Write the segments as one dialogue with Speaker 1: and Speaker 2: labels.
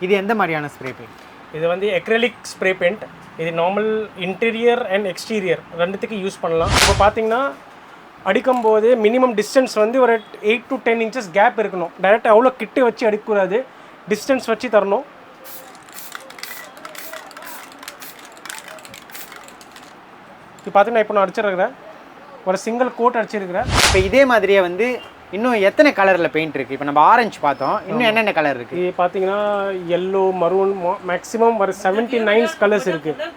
Speaker 1: இது எந்த மாதிரியான ஸ்ப்ரே பெயிண்ட்?
Speaker 2: இது வந்து அக்ரிலிக் ஸ்ப்ரே பெயிண்ட். இது நார்மல் இன்டீரியர் அண்ட் எக்ஸ்டீரியர் ரெண்டுத்துக்கு யூஸ் பண்ணலாம். இப்போ பார்த்தீங்கன்னா அடிக்கும்போது மினிமம் டிஸ்டன்ஸ் வந்து ஒரு 8 to 10 inches கேப் இருக்கணும். டைரெக்டாக அவ்வளோ கிட்ட வச்சு அடிக்கக்கூடாது, டிஸ்டன்ஸ் வச்சு தரணும். இப்போ பார்த்தீங்கன்னா இப்போ நான் அடிச்சிருக்கிறேன், ஒரு சிங்கிள் கோட் அடிச்சிருக்கிறேன்.
Speaker 1: இப்போ இதே மாதிரியே வந்து இன்னும் எத்தனை கலரில் பெயிண்ட் இருக்குது? இப்போ நம்ம ஆரஞ்சு பார்த்தோம், இன்னும் என்னென்ன கலர் இருக்குது?
Speaker 2: இது பார்த்தீங்கன்னா எல்லோ, மரூன், மேக்ஸிமம் ஒரு 79 கலர்ஸ் இருக்குது.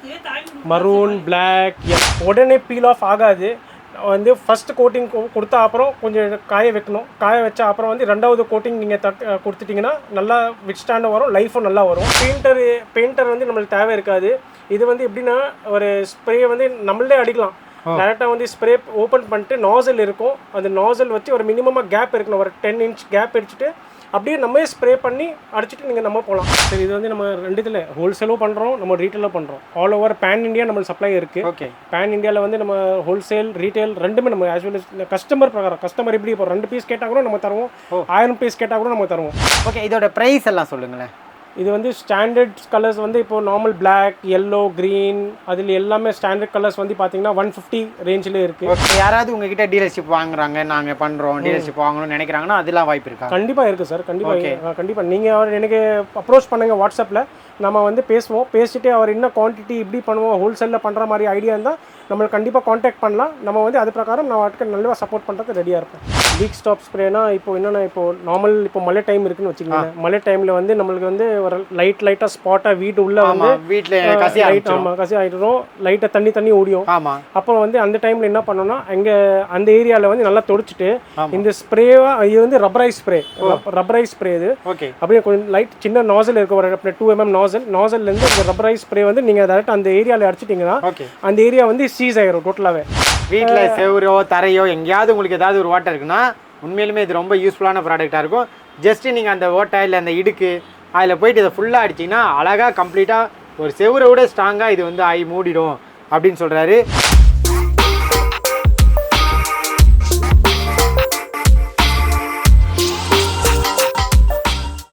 Speaker 2: Maroon, black. உடனே பீல் ஆஃப் ஆகாது. வந்து ஃபஸ்ட் கோட்டிங் கொடுத்தா அப்புறம் கொஞ்சம் காய வைக்கணும். காய வச்சா அப்புறம் வந்து ரெண்டாவது கோட்டிங் நீங்கள் கொடுத்துட்டிங்கன்னா நல்லா விட்ஸ்டாண்டாக வரும், லைஃபும் நல்லா வரும். பெயிண்டர் வந்து நம்மளுக்கு தேவை இருக்காது. இது வந்து எப்படின்னா ஒரு ஸ்ப்ரே வந்து நம்மளே அடிக்கலாம். டேரெக்டாக வந்து ஸ்ப்ரே ஓப்பன் பண்ணிட்டு நாசல் இருக்கும், அந்த நாசல் வச்சு ஒரு மினிமமாக கேப் இருக்கணும், ஒரு 10 inch கேப் அடிச்சுட்டு அப்படியே நம்ம ஸ்ப்ரே பண்ணி அடிச்சுட்டு நீங்கள் நம்ம போகலாம். சரி, இது வந்து நம்ம ரெண்டு இதில் ஹோல்சேலும் பண்ணுறோம், நம்ம ரீட்டெயிலும் பண்ணுறோம். ஆல் ஓவர் பேன் இந்தியா நம்மளுக்கு சப்ளை இருக்குது.
Speaker 1: ஓகே,
Speaker 2: பேன் இந்தியாவில் வந்து நம்ம ஹோல்சேல் ரீட்டெயில் ரெண்டுமே நம்ம ஆஸ் வெல் அஸ் கஸ்டமர் பிரகாரம். கஸ்டமர் எப்படி இப்போ 2 பீஸ் கேட்டால் கூட நம்ம தருவோம், 1000 பீஸ் கேட்டால் கூட நம்ம தருவோம்.
Speaker 1: ஓகே, இதோட ப்ரைஸ் எல்லாம் சொல்லுங்களேன்.
Speaker 2: இது வந்து ஸ்டாண்டர்ட் கலர்ஸ் வந்து இப்போ நார்மல் பிளாக், எல்லோ, க்ரீன், அதில் எல்லாமே ஸ்டாண்டர்ட் கலர்ஸ் வந்து பார்த்தீங்கன்னா 150 ரேஞ்சில் இருக்குது.
Speaker 1: ஓகே, யாராவது உங்ககிட்ட டீலர்ஷிப் வாங்குறாங்க, நாங்கள் பண்ணுறோம் டீலர்ஷிப் வாங்கணும்னு நினைக்கிறாங்கன்னா அதெல்லாம் வாய்ப்பு இருக்கா?
Speaker 2: கண்டிப்பாக இருக்குது சார், கண்டிப்பாக நீங்கள் எனக்கு அப்ரோச் பண்ணுங்கள் வாட்ஸ்அப்பில், நம்ம வந்து பேசுவோம். பேசிட்டு அவர் என்ன குவான்டிட்டி இப்படி பண்ணுவோம், ஹோல்சேலில் பண்ணுற மாதிரி ஐடியா இருந்தால் நம்மளுக்கு கண்டிப்பாக காண்டாக்ட் பண்ணலாம். நம்ம வந்து அது பிரகாரம் நான் வாட்டுக்கு நல்லா சப்போர்ட் பண்ணுறதுக்கு ரெடியாக இருப்பேன். லீக் ஸ்டாப் ஸ்ப்ரேனா இப்போ என்னென்னா இப்போ நார்மல் இப்போ மழை டைம் இருக்குன்னு வச்சுக்கோங்க. மழை டைமில் வந்து நம்மளுக்கு வந்து ஒரு லைட்டாக ஸ்பாட்டாக வீட்டு உள்ளே வந்து
Speaker 1: வீட்டில் கசி
Speaker 2: ஆகிடும், லைட்டாக தண்ணி ஓடியும். அப்போ வந்து அந்த டைமில் என்ன பண்ணோம்னா அங்கே அந்த ஏரியாவில் வந்து நல்லா தொடச்சிட்டு இந்த ஸ்ப்ரேவாக, இது வந்து ரப்பரைஸ் ஸ்ப்ரே இது. அப்படியே கொஞ்சம் லைட் சின்ன நாசல் இருக்க, ஒரு 2 mm நாசல்லேருந்து இந்த ரப்பரைஸ் ஸ்ப்ரே வந்து நீங்கள் டேரெக்டாக அந்த ஏரியாவில் அடிச்சிட்டிங்கன்னா அந்த ஏரியா வந்து சீஸ் ஆகிடும் டோட்டலாகவே.
Speaker 1: வீட்டில் செவரோ தரையோ எங்கேயாவது உங்களுக்கு ஏதாவது ஒரு ஓட்டை இருக்குன்னா உண்மையிலுமே இது ரொம்ப யூஸ்ஃபுல்லான ப்ராடக்டாக இருக்கும். ஜஸ்ட்டு நீங்கள் அந்த ஓட்டை இல்லை அந்த இடுக்கு அதில் போயிட்டு இதை ஃபுல்லாக அடிச்சிங்கன்னா அழகாக கம்ப்ளீட்டாக ஒரு செவரை விட ஸ்ட்ராங்காக இது வந்து ஆகி மூடிடும் அப்படின்னு சொல்கிறாரு.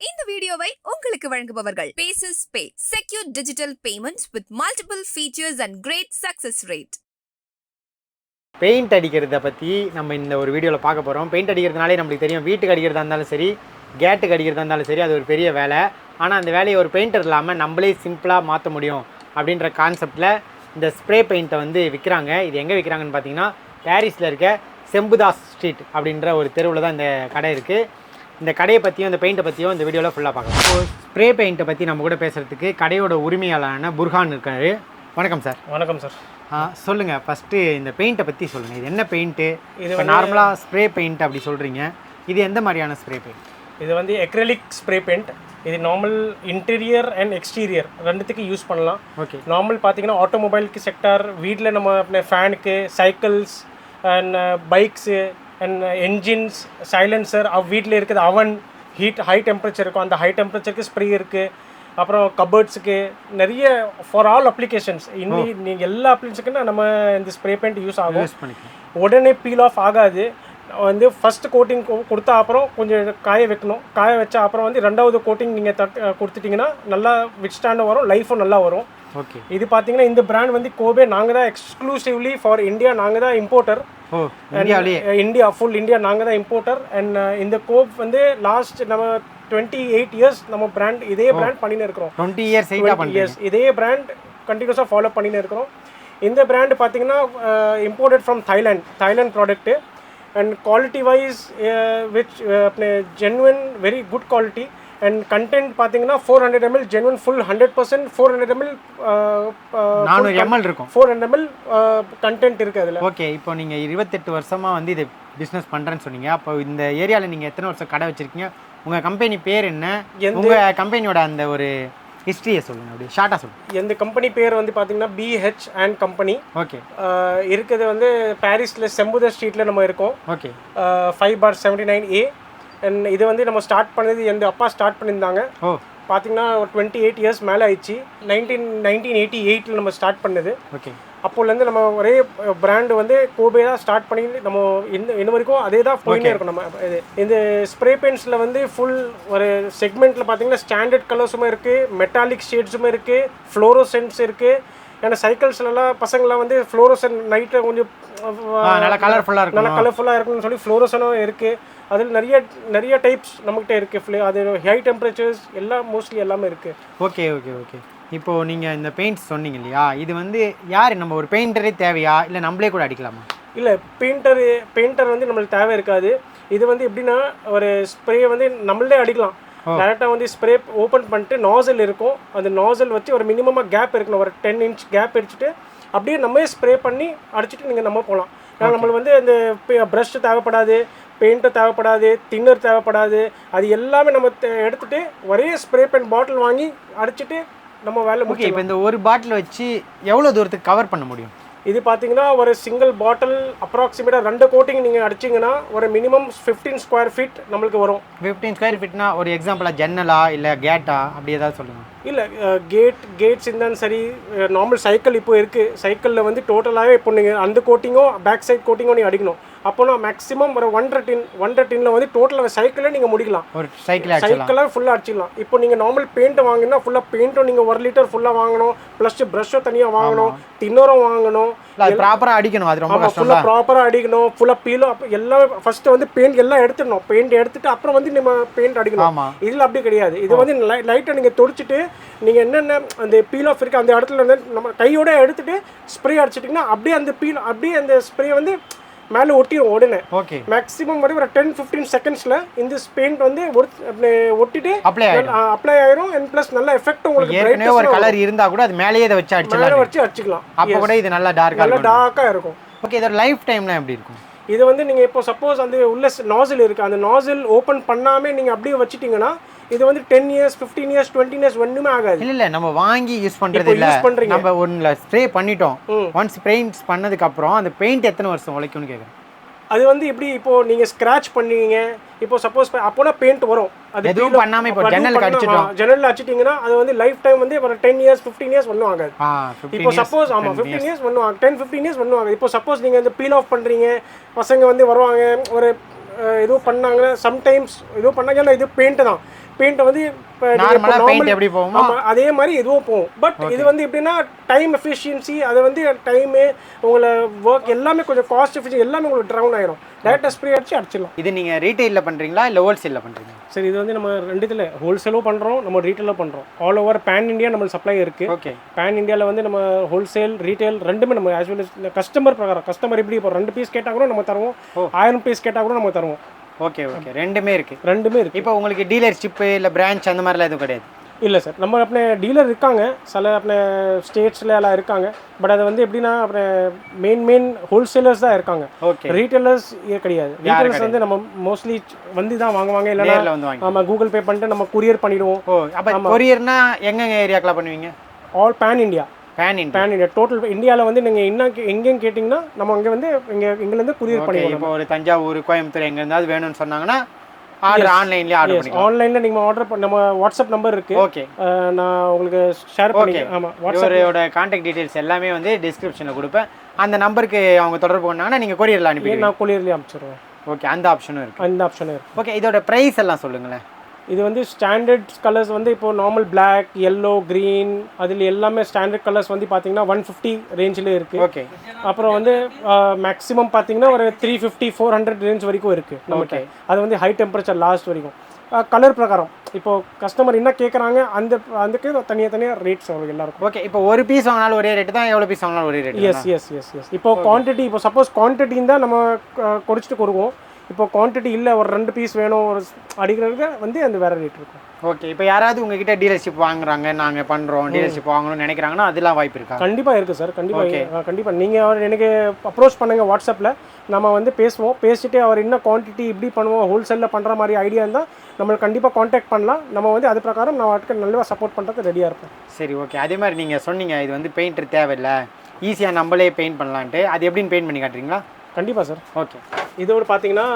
Speaker 3: இந்த வீடியோவை உங்களுக்கு வழங்குபவர்கள் பேசஸ் பே, secure digital payments with multiple features and great success rate.
Speaker 1: Paint அடிக்கிறத பற்றி நம்ம இந்த ஒரு வீடியோவில் பார்க்க போகிறோம். பெயிண்ட் அடிக்கிறதுனாலே நம்மளுக்கு தெரியும், வீட்டுக்கு அடிக்கிறதா இருந்தாலும் சரி, கேட்டுக்கு அடிக்கிறதா இருந்தாலும் சரி, அது ஒரு பெரிய வேலை. ஆனால் அந்த வேலையை ஒரு பெயிண்டர் இல்லாமல் நம்மளே சிம்பிளாக மாற்ற முடியும் அப்படின்ற கான்செப்டில் இந்த ஸ்ப்ரே பெயிண்ட்டை வந்து விற்கிறாங்க. இது எங்கே விற்கிறாங்கன்னு பார்த்தீங்கன்னா பாரிஸில் இருக்க செம்புதாஸ் ஸ்ட்ரீட் அப்படின்ற ஒரு தெருவில் தான் இந்த கடை இருக்குது. இந்த கடையை பற்றியும் இந்த பெயிண்ட்டை பற்றியும் இந்த வீடியோவில் ஃபுல்லாக பார்க்கலாம். ஸோ ஸ்ப்ரே பெயிண்ட்டை பற்றி நம்ம கூட பேசுகிறதுக்கு கடையோட உரிமையாளரான புர்ஹான் இருக்காரு. வணக்கம் சார்.
Speaker 2: வணக்கம் சார்.
Speaker 1: சொல்லுங்கள், ஃபஸ்ட்டு இந்த பெயிண்ட்டை பற்றி சொல்லுங்கள். இது என்ன பெயிண்ட்டு? இப்போ நார்மலாக ஸ்ப்ரே பெயிண்ட் அப்படி சொல்கிறீங்க, இது எந்த மாதிரியான ஸ்ப்ரே பெயிண்ட்?
Speaker 2: இது வந்து அக்ரிலிக் ஸ்ப்ரே பெயிண்ட். இது நார்மல் இன்டீரியர் அண்ட் எக்ஸ்டீரியர் ரெண்டுத்துக்கு யூஸ் பண்ணலாம்.
Speaker 1: ஓகே,
Speaker 2: நார்மல் பார்த்தீங்கன்னா ஆட்டோமொபைலுக்கு செக்டார், வீட்டில் நம்ம ஃபேனுக்கு, cycles and bikes and engines, silencer, வீட்டில் இருக்கிறது அவன், ஹை டெம்பரேச்சர் இருக்கும், அந்த ஹை டெம்பரேச்சருக்கு ஸ்ப்ரே இருக்குது. அப்புறம் கபர்ட்ஸுக்கு நிறைய ஃபார் ஆல் அப்ளிகேஷன்ஸ் நீங்கள் எல்லா அப்ளிகேஷனுக்குன்னா நம்ம இந்த ஸ்ப்ரே பெயிண்ட் யூஸ் ஆகும். உடனே பீல் ஆஃப் ஆகாது. வந்து ஃபஸ்ட் கோட்டிங் கொடுத்தா அப்புறம் கொஞ்சம் காய வைக்கணும். காய வச்சா அப்புறம் வந்து ரெண்டாவது கோட்டிங் நீங்கள் கொடுத்துட்டிங்கன்னா நல்லா விட்ஸ்டாண்டாக வரும், லைஃபும் நல்லா வரும்.
Speaker 1: ஓகே,
Speaker 2: இது பார்த்தீங்கன்னா இந்த பிராண்ட் வந்து கோபே நாங்கள் தான் எக்ஸ்க்ளூசிவ்லி ஃபார் இந்தியா, நாங்கள் தான் இம்போர்ட்டர். இந்தியா ஃபுல் இந்தியா நாங்கள் தான் இம்போர்ட்டர். அண்ட் இந்த கோப் வந்து லாஸ்ட் நம்ம 28 years நம்ம பிராண்ட் இதே பிராண்ட் பண்ணின்னு இருக்கிறோம்.
Speaker 1: 20 years
Speaker 2: இதே பிராண்ட் கண்டினியூஸாக ஃபாலோ பண்ணின்னு இருக்கிறோம். இந்த பிராண்ட் பார்த்தீங்கன்னா imported from Thailand product. And quality wise which genuine very good quality. And content பார்த்தீங்கன்னா 400 ml genuine full 100%. 400 ml
Speaker 1: 400 ml இருக்கும்.
Speaker 2: 400 ml கண்டென்ட் இருக்குது அதில்.
Speaker 1: ஓகே, இப்போ நீங்கள் 28 வருஷமாக வந்து இது பிஸ்னஸ் பண்ணுறேன்னு சொன்னீங்க. அப்போ இந்த ஏரியாவில் நீங்கள் எத்தனை வருஷம் கடை வச்சுருக்கீங்க? உங்கள் கம்பெனி பேர் என்ன? உங்கள் கம்பெனியோட அந்த ஒரு ஹிஸ்ட்ரியை சொல்லுங்கள், அப்படி ஷார்ட்டாக சொல்லுங்கள்.
Speaker 2: எந்த கம்பெனி பேர் வந்து பார்த்தீங்கன்னா BH and கம்பெனி.
Speaker 1: ஓகே,
Speaker 2: இருக்கிறது வந்து பாரிஸில் செம்புதஸ் ஸ்ட்ரீட்டில் நம்ம இருக்கோம்.
Speaker 1: Okay,
Speaker 2: 5/79A. அண்ட் இது வந்து நம்ம ஸ்டார்ட் பண்ணது எந்த அப்பா ஸ்டார்ட் பண்ணியிருந்தாங்க. பார்த்தீங்கன்னா 28 இயர்ஸ் மேலே ஆயிடுச்சு. 1988 நம்ம ஸ்டார்ட் பண்ணது.
Speaker 1: ஓகே.
Speaker 2: அப்போலேருந்து நம்ம ஒரே பிராண்டு வந்து கோபே தான் ஸ்டார்ட் பண்ணி நம்ம என்ன வரைக்கும் அதே தான் போயிட்டே இருக்கும். நம்ம இந்த ஸ்ப்ரே பெயிண்ட்ஸில் வந்து ஃபுல் ஒரு செக்மெண்ட்டில் பார்த்தீங்கன்னா ஸ்டாண்டர்ட் கலர்ஸுமே இருக்குது, மெட்டாலிக் ஷேட்ஸுமே இருக்குது, ஃப்ளோரோசென்ட்ஸ் இருக்குது. ஏன்னா சைக்கிள்ஸ்லாம் பசங்களாம் வந்து ஃப்ளோரோசன் நைட்டில் கொஞ்சம்
Speaker 1: நல்லா கலர்ஃபுல்லாக
Speaker 2: இருக்குன்னு சொல்லி ஃப்ளோரோசனும் இருக்குது. அதில் நிறைய டைப்ஸ் நம்மகிட்ட இருக்குது. அது ஹை டெம்பரேச்சர்ஸ் எல்லாம் மோஸ்ட்லி எல்லாமே இருக்குது.
Speaker 1: Okay okay okay. இப்போது நீங்கள் இந்த பெயிண்ட்ஸ் சொன்னீங்க இல்லையா, இது வந்து யார் நம்ம ஒரு பெயிண்டரே தேவையா இல்லை நம்மளே கூட அடிக்கலாமா?
Speaker 2: இல்லை, பெயிண்டர் வந்து நம்மளுக்கு தேவை இருக்காது. இது வந்து எப்படின்னா ஒரு ஸ்ப்ரே வந்து நம்மளே அடிக்கலாம். டேரெக்டாக வந்து ஸ்ப்ரே ஓப்பன் பண்ணிட்டு நாசல் இருக்கும். அந்த நாசல் வச்சு ஒரு மினிமமாக கேப் இருக்கணும், ஒரு 10 inch கேப் அடிச்சுட்டு அப்படியே நம்மளே ஸ்ப்ரே பண்ணி அடிச்சுட்டு நீங்கள் நம்ம போகலாம். ஏன்னா நம்மளுக்கு வந்து அந்த ப்ரஷ் தேவைப்படாது, பெயிண்ட்டு தேவைப்படாது, தின்னர் தேவைப்படாது. அது எல்லாமே நம்ம எடுத்துகிட்டு ஒரே ஸ்ப்ரே பெயிண்ட் பாட்டில் வாங்கி அடிச்சுட்டு நம்ம வேலை முடியும்.
Speaker 1: இப்போ இந்த ஒரு பாட்டில் வச்சு எவ்வளோ தூரத்துக்கு கவர் பண்ண முடியும்?
Speaker 2: இது பார்த்தீங்கன்னா ஒரு சிங்கிள் பாட்டில் அப்ராக்சிமேட்டாக 2 கோட்டிங் நீங்கள் அடிச்சிங்கன்னா ஒரு மினிமம் 15 ஸ்கொயர் ஃபீட் நம்மளுக்கு வரும்.
Speaker 1: 15 ஸ்கொயர் ஃபீட்னா ஒரு எக்ஸாம்பிளாக ஜன்னலா இல்லை கேட்டா அப்படி ஏதாவது சொல்லுங்கள்.
Speaker 2: இல்லை, கேட்ஸ் இருந்தாலும் சரி, நார்மல் சைக்கிள் இப்போ இருக்குது. சைக்கிளில் வந்து டோட்டலாகவே இப்போ நீங்கள் அந்த கோட்டிங்கோ பேக் சைட் கோட்டிங்கோ நீங்கள் அடிக்கணும். அப்போனா மேக்ஸிமம் ஒரு 1 டின்ல வந்து டோட்டலாக சைக்கிளே நீங்கள் முடிக்கலாம்.
Speaker 1: ஒரு சைக்கிளாக
Speaker 2: ஃபுல்லாக அடிச்சிடலாம். இப்போ நீங்கள் நார்மல் பெயிண்ட் வாங்கினா ஃபுல்லாக பெயிண்ட்டும் நீங்கள் 1 லிட்டர் ஃபுல்லாக வாங்கணும், ப்ளஸ் ப்ரஷ்ஷும் தனியாக வாங்கணும், தின்னரும் வாங்கணும்,
Speaker 1: ப்ராப்பராக அடிக்கணும். அது ரொம்ப
Speaker 2: ஃபுல்லாக ப்ராப்பராக அடிக்கணும், ஃபுல்லாக பீலும். அப்போ எல்லாமே ஃபஸ்ட்டு வந்து பெயிண்ட் எல்லாம் எடுத்துடணும். பெயிண்ட் எடுத்துட்டு அப்புறம் வந்து நம்ம பெயிண்ட் அடிக்கணும். இதில் அப்படி கிடையாது. இது வந்து லைட்டை நீங்கள் தொடிச்சிட்டு நீங்கள் என்னென்ன அந்த பீல் ஆஃப் இருக்குது அந்த இடத்துல வந்து நம்ம கையோட எடுத்துட்டு ஸ்ப்ரே அடிச்சிட்டிங்கன்னா அப்படியே அந்த ஸ்ப்ரே வந்து மேலே ஒட்டிடும் உடனே.
Speaker 1: ஓகே.
Speaker 2: மேக்ஸிமம் வந்து ஒரு 10-15 செகண்ட்ஸில் இந்த பெயிண்ட் வந்து ஒட்டிட்டு அப்ளை ஆயிரும். அண்ட் ப்ளஸ் நல்ல எஃபெக்ட் உங்களுக்கு
Speaker 1: ஒரு கலர் இருந்தா கூட அது மேலேயே இதை வச்சு
Speaker 2: அடிச்சுக்கலாம்.
Speaker 1: அப்போ கூட இது நல்லா
Speaker 2: டார்க்கா இருக்கும்.
Speaker 1: ஓகே. இதோட லைஃப் டைம்லாம் எப்படி இருக்கும்?
Speaker 2: இது வந்து நீங்கள் இப்போ சப்போஸ் அந்த உள்ள நாசில் இருக்குது, அந்த நாசில் ஓப்பன் பண்ணாமல் நீங்கள் அப்படியே வச்சுட்டிங்கன்னா இது வந்து 10 years 15 years 20 years ஒன்றுமே ஆகாது.
Speaker 1: இல்லை நம்ம வாங்கி யூஸ் பண்ணுறது இல்லை, நம்ம ஒன்றில் ஸ்ப்ரே பண்ணிட்டோம். ஒன்ஸ் பெயிண்ட்ஸ் பண்ணதுக்கப்புறம் அந்த பெயிண்ட் எத்தனை வருஷம் உழைக்கும்னு கேட்குறேன்.
Speaker 2: அது வந்து எப்படி இப்போ நீங்கள் ஸ்க்ராட்ச் பண்ணுவீங்க, இப்போ சப்போஸ் அப்போனா பெயிண்ட் வரும், அது
Speaker 1: எதுவும் பண்ணாமல் இப்போ
Speaker 2: ஜன்னலில் அடிச்சிட்டிங்கன்னா அது வந்து லைஃப் டைம் வந்து ஒரு 10 years 15 years ஒன்றும் ஆகாது. இப்போ சப்போஸ் 15 years ஒன்றும் ஆகும், 10-15 years ஒன்றும் ஆகுது. இப்போ சப்போஸ் நீங்கள் வந்து பீல் ஆஃப் பண்ணுறீங்க, பசங்க வந்து வருவாங்க, ஒரு எதுவும் பண்ணாங்க, சம்டைம்ஸ் எதுவும் பண்ணாங்க, இது பெயிண்ட் தான். பெயிண்ட் வந்து அதே மாதிரி எதுவும் போகும். பட் இது வந்து எப்படின்னா டைம் எஃபிஷியன்சி, அது வந்து டைமு உங்களை ஒர்க் எல்லாமே கொஞ்சம் காஸ்ட் எஃபிஷியன்சி எல்லாமே உங்களுக்கு டவுன் ஆயிரும். டேரக்டாக ஸ்ப்ரே அடிச்சிடலாம்.
Speaker 1: இது நீங்கள் ரீட்டைலில் பண்ணுறீங்களா இல்லை ஹோல்சேலில் பண்ணுறீங்களா?
Speaker 2: சரி, இது வந்து நம்ம ரெண்டுத்தில் ஹோல்சேலும் பண்ணுறோம், நம்ம ரீட்டைலும் பண்ணுறோம். ஆல் ஓவர் பேன் இந்தியா நம்ம சப்ளை இருக்குது.
Speaker 1: ஓகே.
Speaker 2: பேன் இந்தியாவில் வந்து நம்ம ஹோல்சேல் ரீட்டைல் ரெண்டுமே நம்ம ஆஸ் வெல் அஸ் கஸ்டமர் பிரகாரம், கஸ்டமர் எப்படி இப்போ 2 பீஸ் கேட்டால் கூட நம்ம தருவோம், 1000 பீஸ் கேட்டால் கூட நம்ம தருவோம்.
Speaker 1: Okay okay. ரெண்டுமே இருக்குது. இப்போ உங்களுக்கு டீலர்ஷிப்பு இல்லை பிரான்ச் அந்த மாதிரிலாம் எதுவும் கிடையாது?
Speaker 2: இல்லை சார், நம்ம अपने டீலர் இருக்காங்க, சில अपने ஸ்டேட்ஸில் எல்லாம் இருக்காங்க. பட் அது வந்து எப்படின்னா மெயின் ஹோல்சேலர்ஸ் தான் இருக்காங்க.
Speaker 1: ஓகே.
Speaker 2: ரீட்டைலர்ஸ் கிடையாது. ரீட்டைலர்ஸ் வந்து நம்ம மோஸ்ட்லி வந்து தான் வாங்குவாங்க, இல்லைன்னா நம்ம கூகுள் பே பண்ணிட்டு நம்ம கொரியர் பண்ணிடுவோம்.
Speaker 1: அப்போ கொரியர்னா எங்கெங்க ஏரியாக்கெலாம் பண்ணுவீங்க?
Speaker 2: All pan India. டோட்டல் இந்தியாவில் வந்து நீங்கள் எங்கேயும் கேட்டிங்கன்னா நம்ம அங்கே வந்து எங்கேருந்து கொரியர் பண்ணிடுவோம்.
Speaker 1: இப்போ ஒரு தஞ்சாவூர், கோயம்புத்தூர் எங்கே இருந்தாலும் வேணும்னு சொன்னாங்கன்னா ஆன்லைனில்
Speaker 2: நீங்கள் ஆர்டர் பண்ண நம்ம வாட்ஸ்அப் நம்பர் இருக்குது.
Speaker 1: ஓகே,
Speaker 2: நான் உங்களுக்கு ஷேர் பண்ணி. ஆமாம்,
Speaker 1: வாட்ஸ்அப்போட கான்டாக்ட் டீட்டெயில்ஸ் எல்லாமே வந்து டிஸ்கிரிப்ஷனில் கொடுப்பேன். அந்த நம்பருக்கு அவங்க தொடர்பு பண்ணாங்கன்னா நீங்கள் கொரியரில் அனுப்பி
Speaker 2: நான் கொரியர்லேயே அனுப்பிச்சிடுவேன்.
Speaker 1: ஓகே, அந்த ஆப்ஷனும் இருக்குது. ஓகே, இதோட ப்ரைஸ் எல்லாம் சொல்லுங்களேன்.
Speaker 2: இது வந்து ஸ்டாண்டர்ட் கலர்ஸ் வந்து இப்போ நார்மல் பிளாக், எல்லோ, க்ரீன், அதில் எல்லாமே ஸ்டாண்டர்ட் கலர்ஸ் வந்து பார்த்தீங்கன்னா 150 ரேஞ்சில் இருக்குது.
Speaker 1: ஓகே.
Speaker 2: அப்புறம் வந்து மேக்ஸிமம் பார்த்தீங்கன்னா ஒரு 350-400 ரேஞ்ச் வரைக்கும் இருக்குது நமக்கு. அது வந்து ஹை டெம்பரேச்சர் லாஸ்ட் வரைக்கும். கலர் பிரகாரம் இப்போ கஸ்டமர் என்ன கேட்குறாங்க அதுக்கு தனியாக ரேட்ஸ் அவங்களுக்கு எல்லாருக்கும்.
Speaker 1: ஓகே. இப்போ ஒரு பீஸ் வாங்கினாலும் ஒரே ரேட்டு தான், எவ்வளோ பீஸ் வாங்கினாலும் ஒரே ரேட்?
Speaker 2: எஸ். இப்போ குவான்டிட்டி, இப்போ சப்போஸ் குவான்டிட்டி இருந்தால் நம்ம குறைச்சிட்டு கொடுக்குவோம். இப்போ குவான்டிட்டி இல்லை, ஒரு 2 பீஸ் வேணும் ஒரு அடிக்கிறதுக்கு வந்து அந்த வேறு ரேட் இருக்கும்.
Speaker 1: ஓகே. இப்போ யாராவது உங்ககிட்ட டீலர்ஷிப் வாங்குறாங்க, நாங்கள் பண்ணுறோம் டீலர்ஷிப் வாங்கணும்னு நினைக்கிறாங்கன்னா அதெல்லாம் வாய்ப்பு இருக்கா?
Speaker 2: கண்டிப்பாக இருக்குது சார், கண்டிப்பாக நீங்கள் எனக்கு அப்ரோச் பண்ணுங்கள் வாட்ஸ்அப்பில், நம்ம வந்து பேசுவோம். பேசிட்டு அவர் என்ன குவான்டிட்டி இப்படி பண்ணுவோம், ஹோல்சேலில் பண்ணுற மாதிரி ஐடியா இருந்தால் நம்மளுக்கு கண்டிப்பாக காண்டாக்ட் பண்ணலாம். நம்ம வந்து அது பிரகாரம் நான் வாட்டுக்கு நல்லா சப்போர்ட் பண்ணுறதுக்கு ரெடியாக இருப்பேன்.
Speaker 1: சரி, ஓகே. அதே மாதிரி நீங்கள் சொன்னீங்க இது வந்து பெயிண்டர் தேவையில்லை, ஈஸியாக நம்மளே பெயிண்ட் பண்ணலான்ட்டு. அது எப்படின்னு பெயிண்ட் பண்ணி காட்டுறீங்களா?
Speaker 2: கண்டிப்பாக சார்.
Speaker 1: ஓகே.
Speaker 2: இதோடு பார்த்தீங்கன்னா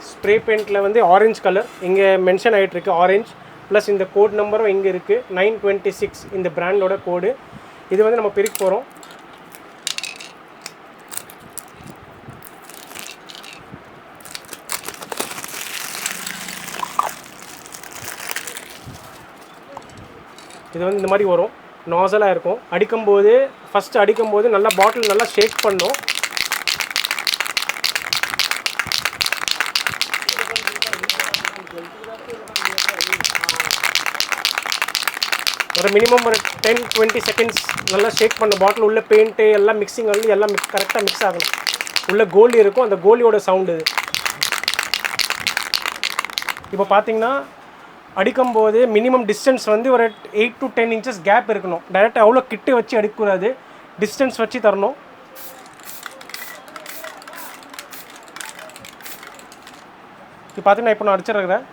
Speaker 2: ஸ்ப்ரே பெயிண்டில் வந்து ஆரஞ்சு கலர் இங்கே மென்ஷன் ஆகிட்டு இருக்கு. ஆரஞ்ச் ப்ளஸ் இந்த கோட் நம்பரும் இங்கே இருக்குது 926 இந்த பிராண்டோட கோடு. இது வந்து நம்ம பிரிக்க போகிறோம். இது வந்து இந்த மாதிரி வரும், நாசலாக இருக்கும். அடிக்கும்போது ஃபஸ்ட்டு அடிக்கும்போது நல்லா பாட்டில் நல்லா ஷேக் பண்ணும். ஒரு மினிமம் ஒரு 10-20 செகண்ட்ஸ் நல்லா ஷேக் பண்ண பாட்டில் உள்ள பெயிண்ட்டு எல்லாம் மிக்சிங் வந்து எல்லாம் கரெக்டாக மிக்ஸ் ஆகணும். உள்ள கோலி இருக்கும், அந்த கோலியோட சவுண்டு இது. இப்போ பார்த்தீங்கன்னா அடிக்கும்போது மினிமம் டிஸ்டன்ஸ் வந்து ஒரு 8 to 10 inches கேப் இருக்கணும். டைரெக்டாக அவ்வளோ கிட்ட வச்சு அடிக்கக்கூடாது, டிஸ்டன்ஸ் வச்சு தரணும். இப்போ பார்த்தீங்கன்னா இப்போ நான் அடிச்சிருக்கிறேன்,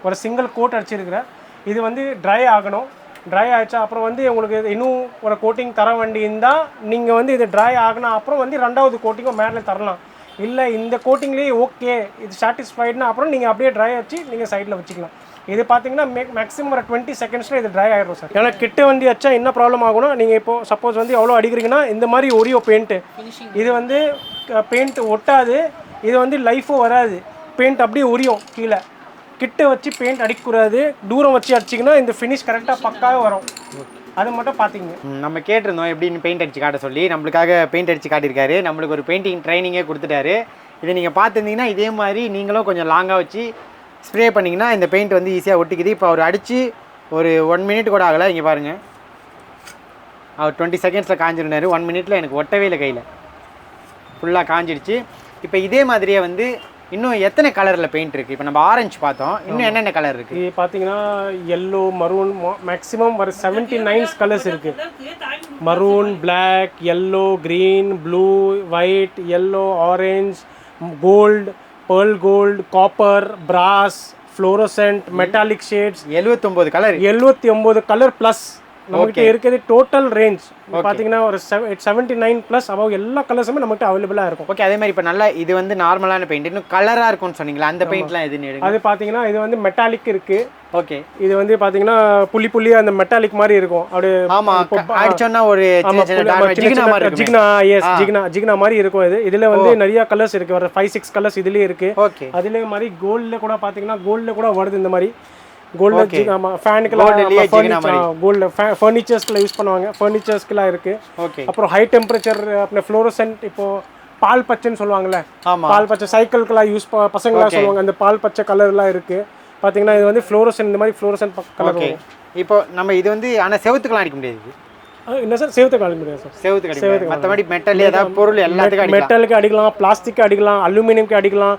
Speaker 2: ஒரு சிங்கிள் கோட் அடிச்சிருக்கிறேன். இது வந்து ட்ரை ஆகணும். ட்ரை ஆகிடுச்சா அப்புறம் வந்து உங்களுக்கு இன்னும் ஒரு கோட்டிங் தர வேண்டி இருந்தால் நீங்கள் வந்து இது ட்ரை ஆகினா அப்புறம் வந்து 2வது கோட்டிங்கும் மேலே தரலாம். இல்லை இந்த கோட்டிங்லேயே ஓகே இது சாட்டிஸ்ஃபைடுனா அப்புறம் நீங்கள் அப்படியே ட்ரை வச்சு நீங்கள் சைடில் வச்சுக்கலாம். இது பார்த்தீங்கன்னா மேக்ஸிமம் ஒரு 20 செகண்ட்ஸில் இது ட்ரை ஆகிடும் சார். ஏன்னா கிட்ட வண்டி வச்சா என்ன ப்ராப்ளம் ஆகும்னா, நீங்கள் இப்போது சப்போஸ் வந்து எவ்வளோ அடிக்கிறீங்கன்னா இந்த மாதிரி ஒரியோ பெயிண்ட்டு, இது வந்து பெயிண்ட் ஒட்டாது, இது வந்து லைஃபும் வராது, பெயிண்ட் அப்படியே உரியும் கீழே. கிட்ட வச்சு பெயிண்ட் அடிக்கக்கூடாது, தூரம் வச்சு அடிச்சிங்கன்னா இந்த ஃபினிஷ் கரெக்டாக பக்காவே வரும். அது மட்டும் பார்த்தீங்க.
Speaker 1: நம்ம கேட்டிருந்தோம் எப்படின்னு பெயிண்ட் அடிச்சு காட்ட சொல்லி, நம்மளுக்காக பெயிண்ட் அடிச்சு காட்டியிருக்காரு. நம்மளுக்கு ஒரு பெயிண்டிங் ட்ரைனிங்கே கொடுத்துட்டாரு. இதை நீங்கள் பார்த்துருந்தீங்கன்னா இதே மாதிரி நீங்களும் கொஞ்சம் லாங்காக வச்சு ஸ்ப்ரே பண்ணிங்கன்னா இந்த பெயிண்ட் வந்து ஈஸியாக ஒட்டிக்குது. இப்போ அவர் அடித்து ஒரு 1 minute கூட ஆகலை. இங்கே பாருங்கள், அவர் 20 செகண்ட்ஸில் காஞ்சிருந்தார். 1 minute எனக்கு ஒட்டவே இல்லை, கையில் ஃபுல்லாக காஞ்சிடுச்சு. இப்போ இதே மாதிரியே வந்து இன்னும் எத்தனை கலரில் பெயிண்ட் இருக்குது? இப்போ நம்ம ஆரஞ்சு பார்த்தோம், இன்னும் என்னென்ன கலர் இருக்குது?
Speaker 2: இது பார்த்தீங்கன்னா எல்லோ, மரூன், மேக்ஸிமம் ஒரு 79 கலர்ஸ் இருக்குது. Maroon, black, yellow, green, blue, white, yellow, orange, gold, pearl gold, copper, brass, fluorescent, metallic shades.
Speaker 1: 79 colour.
Speaker 2: 79 colour plus நம்மகிட்ட இருக்குது டோட்டல் ரேஞ்ச். பார்த்தீங்கன்னா ஒரு 79 ப்ளஸ் அபவ் எல்லா கலர்ஸுமே நம்மகிட்ட அவைலபிளாக இருக்கும்.
Speaker 1: ஓகே, அதே மாதிரி இப்போ நல்லா இது வந்து நார்மலான பெயிண்ட், இன்னும் கலராக இருக்கும்னு சொன்னீங்களா, அந்த பெயிண்ட்லாம் எதுன்னு எடுங்க.
Speaker 2: அது பார்த்தீங்கன்னா இது வந்து மெட்டாலிக் இருக்குது.
Speaker 1: ஓகே,
Speaker 2: இது வந்து பார்த்தீங்கன்னா புள்ளி அந்த மெட்டாலிக் மாதிரி இருக்கும். அப்படியே
Speaker 1: அடிச்சோன்னா ஒரு
Speaker 2: ஜிக்னா மாதிரி இருக்கும். இதில் வந்து நிறைய கலர்ஸ் இருக்குது, ஒரு 5-6 கலர்ஸ் இதுலேயே இருக்குது.
Speaker 1: ஓகே,
Speaker 2: அதிலே மாதிரி கோல்டில் கூட பார்த்தீங்கன்னா கோல்டில் கூட வருது இந்த மாதிரி. கோல்டு ஃபேனுக்குலாம் கோல்டு ஃபர்னிச்சர்ஸ்க்குலாம் யூஸ் பண்ணுவாங்க, ஃபர்னிச்சர்ஸ்க்குலாம் இருக்குது.
Speaker 1: ஓகே,
Speaker 2: அப்புறம் ஹை டெம்பரேச்சர் அப்புறம் ஃப்ளோரசன்ட், இப்போது பால் பச்சைன்னு சொல்லுவாங்கள்ல, பால் பச்சை சைக்கிள்க்கெலாம் யூஸ் பசங்களாம் சொல்லுவாங்க, அந்த பால் பச்சை கலர்லாம் இருக்குது. பார்த்தீங்கன்னா இது வந்து ஃப்ளோரசன், இந்த மாதிரி ஃப்ளோரசன் கலர்.
Speaker 1: ஓகே, இப்போ நம்ம இது வந்து ஆனால் செவத்துக்குலாம் அடிக்க முடியாது.
Speaker 2: என்ன சார், செவத்துக்கு அடிக்க முடியாது சார்.
Speaker 1: செவத்துக்கு மற்றபடி மெட்டல் ஏதாவது பொருள் எல்லாத்துக்கும்
Speaker 2: மெட்டலுக்கு அடிக்கலாம், பிளாஸ்டிக்கு அடிக்கலாம், அலுமினியம்க்கு அடிக்கலாம்,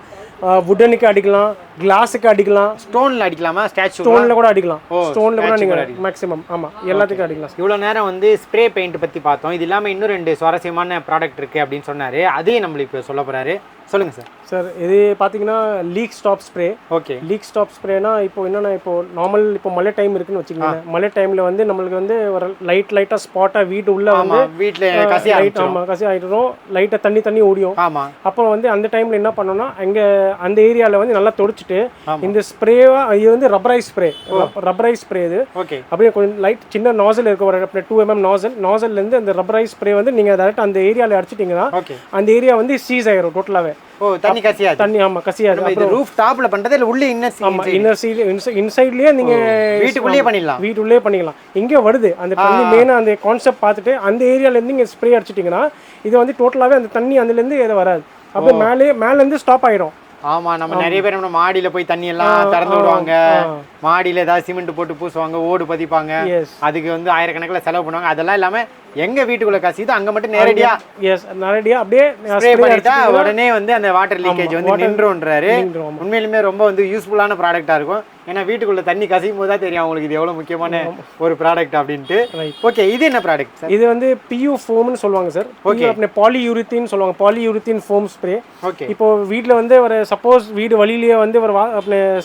Speaker 2: வுடனுக்கு அடிக்கலாம், கிளாஸுக்கு அடிக்கலாம்,
Speaker 1: ஸ்டோனில் அடிக்கலாமா,
Speaker 2: ஸ்டோனில் கூட அடிக்கலாம், ஸ்டோனில் கூட நீங்கள் மேக்ஸிமம் ஆமாம் எல்லாத்துக்கும் அடிக்கலாம்.
Speaker 1: இவ்வளோ நேரம் வந்து ஸ்ப்ரே பெயிண்ட் பற்றி பார்த்தோம். இது இல்லாமல் இன்னும் 2 சுவாரஸ்யமான ப்ராடக்ட் இருக்குது அப்படின்னு சொன்னார். அதையும் நம்மளுக்கு இப்போ சொல்ல போகிறாரு. சொல்லுங்கள் சார்.
Speaker 2: சார் இது பார்த்தீங்கன்னா leak stop spray.
Speaker 1: Okay,
Speaker 2: leak stop ஸ்ப்ரேனா இப்போ என்னென்னா, இப்போ நார்மல் இப்போ மழை டைம் இருக்குன்னு வச்சுக்கோங்க. மழை டைமில் வந்து நம்மளுக்கு வந்து ஒரு லைட்டாக ஸ்பாட்டாக வீட்டு உள்ள வந்து
Speaker 1: வீட்டில் கசி
Speaker 2: ஆகிடும், லைட்டாக தண்ணி ஓடியும்.
Speaker 1: ஆமாம்,
Speaker 2: அப்போ வந்து அந்த டைமில் என்ன பண்ணோம்னா, அங்கே அந்த ஏரியாவில் வந்து நல்லா தொடச்சிட்டு இந்த ஸ்ப்ரேவா, இது வந்து ரப்பரைஸ் ஸ்ப்ரே இது.
Speaker 1: ஓகே, அப்படியே
Speaker 2: கொஞ்சம் லைட் சின்ன நாசல் இருக்கு, ஒரு 2 mm நாசல்லேருந்து அந்த ரப்பரைஸ் ஸ்ப்ரே வந்து நீங்கள் டேரெக்டாக அந்த ஏரியாவில் அடிச்சிட்டிங்கன்னா அந்த ஏரியா வந்து சீஸ் ஆயிரும் டோட்டலாகவே.
Speaker 1: தண்ணி கசியாது.
Speaker 2: தண்ணி கசியாது.
Speaker 1: இது ரூஃப் டாப்ல பண்றது இல்ல உள்ள
Speaker 2: இன்சைட்லயே நீங்க வீட்டுக்குள்ளேயே பண்ணிக்கலாம். இங்கே வருது அந்த தண்ணி. மெயினா அந்த கான்செப்ட் பார்த்துட்டு அந்த ஏரியால இருந்து இங்க ஸ்ப்ரே அடிச்சிட்டிங்கன்னா இது வந்து டோட்டலாவே அந்த தண்ணி அதுல இருந்து எது வராது, அப்படியே மேல இருந்து ஸ்டாப் ஆயிடும்.
Speaker 1: ஆமா, நம்ம நிறைய பேர் நம்ம மாடியில போய் தண்ணி எல்லாம் திறந்து விடுவாங்க, மாடியில ஏதாவது சிமெண்ட் போட்டு பூசுவாங்க, ஓடு பதிப்பாங்க, அதுக்கு வந்து ஆயிரக்கணக்கில் செலவு பண்ணுவாங்க. அதெல்லாம் இல்லாம எங்க வீட்டுக்குள்ள கசிது அங்க மட்டும் நேரடியா
Speaker 2: அப்படியே ஸ்ப்ரே பண்ணிட்டா
Speaker 1: உடனே வந்து அந்த வாட்டர் லீக்கேஜ் வந்து நின்றுன்றாரு. உண்மையிலுமே ரொம்ப வந்து யூஸ்ஃபுல்லான ப்ராடக்டா இருக்கும். ஏன்னா வீட்டுக்குள்ள தண்ணி கசியும் போது தான் தெரியும் அவங்களுக்கு இது எவ்வளவு முக்கியமான ஒரு ப்ராடக்ட் அப்படின்ட்டு. ஓகே, இது என்ன ப்ராடக்ட் சார்?
Speaker 2: இது வந்து PU ஃபோம்னு சொல்லுவாங்க சார். ஓகே, பாலியூரித்தீன் சொல்லுவாங்க, பாலியூரித்தீன் ஃபோம் ஸ்ப்ரே.
Speaker 1: ஓகே,
Speaker 2: இப்போ வீட்டில் வந்து ஒரு சப்போஸ் வீடு வழியிலேயே வந்து ஒரு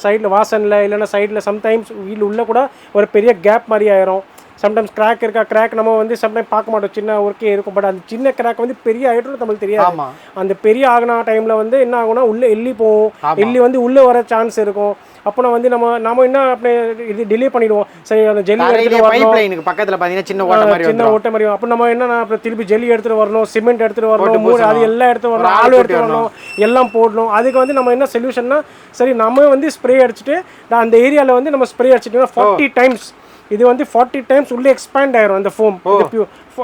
Speaker 2: சைடில் வாசனில் இல்லைன்னா சைடில் சம்டைம்ஸ் வீடு உள்ள கூட ஒரு பெரிய கேப் மாதிரி ஆயிரும், சம்டைம்ஸ் கிராக் இருக்கா, கிராக் நம்ம வந்து சம்டைம் பார்க்க மாட்டோம், சின்ன ஒர்க்கே இருக்கும். பட் அந்த சின்ன கிராக் வந்து பெரிய ஆகிட்டு நம்மளுக்கு தெரியாது. அந்த பெரிய ஆகின டைமில் வந்து என்ன ஆகும்னா உள்ளே எள்ளி போகும், எள்ளி வந்து உள்ளே வர சான்ஸ் இருக்கும். அப்போ வந்து நம்ம என்ன அப்படி இது டிலே பண்ணிடுவோம். சரி அந்த ஜெல்லி எடுத்துகிட்டு வரணும்,
Speaker 1: பக்கத்தில் பார்த்தீங்கன்னா
Speaker 2: சின்ன ஓட்டை மாதிரி. அப்போ நம்ம என்ன அப்புறம் திருப்பி ஜெல்லி எடுத்துகிட்டு வரணும், சிமெண்ட் எடுத்துகிட்டு வரணும், அது எல்லாம் எடுத்து வரணும், ஆள் எடுத்து வரணும், எல்லாம் போடணும். அதுக்கு வந்து நம்ம என்ன சொல்யூஷன்னா, சரி நம்ம வந்து ஸ்ப்ரே அடிச்சுட்டு அந்த ஏரியாவில் வந்து நம்ம ஸ்ப்ரே அடிச்சுட்டோம்னா 40 டைம்ஸ் இது வந்து 40 டைம்ஸ் உள்ளே எக்ஸ்பேண்ட் ஆயிரும். அந்த ஃபோம்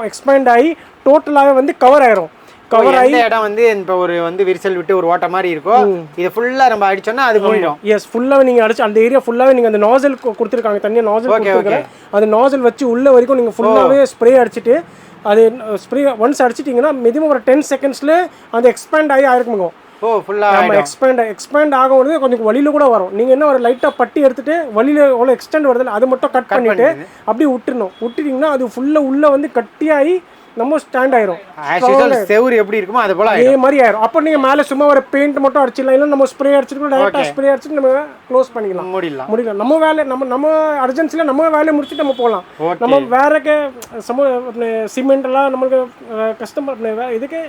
Speaker 2: எக்ஸ்பேண்ட் ஆகி டோட்டலாகவே வந்து கவர் ஆயிரும். கவர் ஆகி
Speaker 1: இடம் வந்து இப்போ ஒரு வந்து விரிசல் விட்டு ஒரு ஓட்ட மாதிரி இருக்கும். இது ஃபுல்லாக நம்ம அடிச்சோம்னா அது போயிடும்.
Speaker 2: எஸ், ஃபுல்லாகவே நீங்கள் அடிச்சு அந்த ஏரியா ஃபுல்லாகவே நீங்கள் அந்த நாசல் கொடுத்துருக்காங்க, தனியாக நாசல் கொடுத்துருக்காங்க. அந்த நாசல் வச்சு உள்ள வரைக்கும் நீங்கள் ஃபுல்லாகவே ஸ்ப்ரே அடிச்சுட்டு அது ஸ்ப்ரே ஒன்ஸ் அடிச்சிட்டிங்கன்னா மினிமம் ஒரு 10 செகண்ட்ஸில் அந்த எக்ஸ்பேண்ட் ஆகி ஆயிருக்குங்க. நம்ம எக்ஸ்பேண்ட் ஆகும்போது கொஞ்சம் வலியில கூட வரும். நீங்க என்ன ஒரு லைட்டா பட்டி எடுத்துட்டு வலியில எவ்வளோ எக்ஸ்டெண்ட் வருது அது மட்டும் கட் பண்ணிட்டு அப்படியே விட்டுட்டீங்கன்னா அது ஃபுல்லா உள்ள வந்து கட்டியாகி நம்ம ஸ்டாண்ட் ஆயிரும்.
Speaker 1: செவுரு எப்படி இருக்குமோ அது போல
Speaker 2: அதே மாதிரி ஆயிரும். அப்போ நீங்க மேலே சும்மா ஒரு பெயிண்ட் மட்டும் அடிச்சிடலாம், இல்லை நம்ம ஸ்ப்ரே அடிச்சுட்டு டைரக்டா ஸ்ப்ரே அடிச்சுட்டு நம்ம க்ளோஸ் பண்ணிக்கலாம், முடியலாம். நம்ம வேலை நம்ம அர்ஜென்சியில் நம்ம வேலையை முடிச்சுட்டு நம்ம போகலாம். நம்ம வேற சிமெண்ட் எல்லாம் நம்மளுக்கு கஸ்டமர் இதுக்கு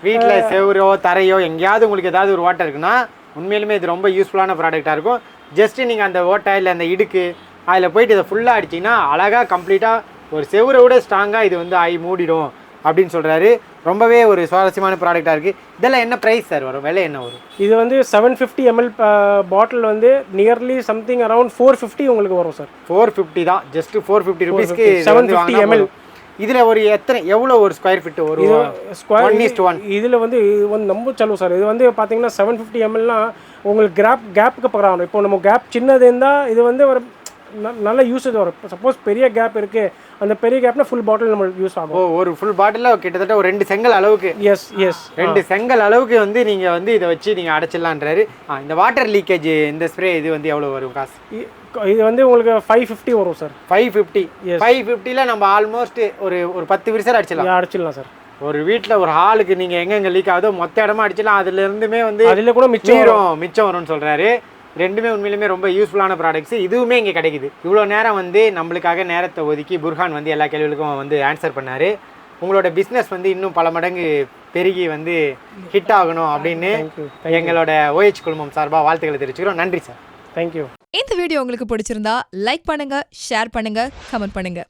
Speaker 1: வீட்டில் செவரோ தரையோ எங்கேயாவது உங்களுக்கு ஏதாவது ஒரு ஓட்டை இருக்குன்னா உண்மையிலுமே இது ரொம்ப யூஸ்ஃபுல்லான ப்ராடக்டாக இருக்கும். ஜஸ்ட்டு நீங்கள் அந்த ஓட்டை இல்லை அந்த இடுக்கு அதில் போயிட்டு இதை ஃபுல்லாக அடிச்சிங்கன்னா அழகாக கம்ப்ளீட்டாக ஒரு செவரை விட ஸ்ட்ராங்காக இது வந்து ஆகி மூடிடும் அப்படின்னு சொல்கிறாரு. ரொம்பவே ஒரு சுவாரஸ்யமான ப்ராடக்டாக இருக்குது. இதெல்லாம் என்ன ப்ரைஸ் சார் வரும், விலை என்ன வரும்?
Speaker 2: இது வந்து 750 ml பாட்டில் வந்து நியர்லி சம்திங் அரௌண்ட் 450 உங்களுக்கு வரும் சார்.
Speaker 1: 450 தான், ஜஸ்ட்டு 450 ருபீஸ்க்கு
Speaker 2: 750 ml.
Speaker 1: இதில் ஒரு எவ்வளோ ஒரு ஸ்கொயர் ஃபீட் ஒரு
Speaker 2: ஸ்கொயர் இதில் வந்து ரொம்ப செலவு சார். இது வந்து பார்த்தீங்கன்னா 750 mlனா உங்களுக்கு கேப்புக்கு பக்கம். இப்போ நம்ம கேப் சின்னது இருந்தால் இது வந்து ஒரு நல்ல யூஸேஜ் வரும். சப்போஸ் பெரிய கேப் இருக்குது, அந்த பெரிய கேப்னா ஃபுல் பாட்டில் நம்ம யூஸ் ஆகும்.
Speaker 1: ஒரு ஃபுல் பாட்டிலில் கிட்டத்தட்ட ஒரு 2 செங்கல் அளவுக்கு.
Speaker 2: எஸ்
Speaker 1: 2 செங்கல் அளவுக்கு வந்து நீங்கள் வந்து இதை வச்சு நீங்கள் அடைச்சிடலான்றாரு. இந்த வாட்டர் லீக்கேஜ் இந்த ஸ்ப்ரே இது வந்து எவ்வளோ வரும் காசு?
Speaker 2: இது வந்து உங்களுக்கு 550 வரும் சார்.
Speaker 1: 550ல நம்ம ஆல்மோஸ்ட் ஒரு 10 விரிசல் அடிச்சிடலாம்
Speaker 2: சார்.
Speaker 1: ஒரு வீட்டில் ஒரு ஹாலுக்கு நீங்கள் எங்கெங்கே லீக் ஆகுதோ மொத்த இடமா அடிச்சிடலாம். அதுல இருந்துமே வந்து
Speaker 2: அதில் கூட
Speaker 1: மிச்சம் வரும்னு சொல்கிறாரு. ரெண்டுமே உண்மையிலுமே ரொம்ப யூஸ்ஃபுல்லான ப்ராடக்ட்ஸ். இதுவுமே இங்கே கிடைக்குது. இவ்வளோ நேரம் வந்து நம்மளுக்காக நேரத்தை ஒதுக்கி புர்ஹான் வந்து எல்லா கேள்விகளுக்கும் வந்து ஆன்சர் பண்ணார். உங்களோட பிஸ்னஸ் வந்து இன்னும் பல மடங்கு பெருகி வந்து ஹிட் ஆகணும் அப்படின்னு எங்களோட OH குழுமம் சார்பாக வாழ்த்துக்களை தெரிவிச்சுக்கிறோம். நன்றி சார்.
Speaker 2: தேங்க்யூ.
Speaker 3: இந்த வீடியோ உங்களுக்கு பிடிச்சிருந்தா லைக் பண்ணுங்க, ஷேர் பண்ணுங்க, கமெண்ட் பண்ணுங்க.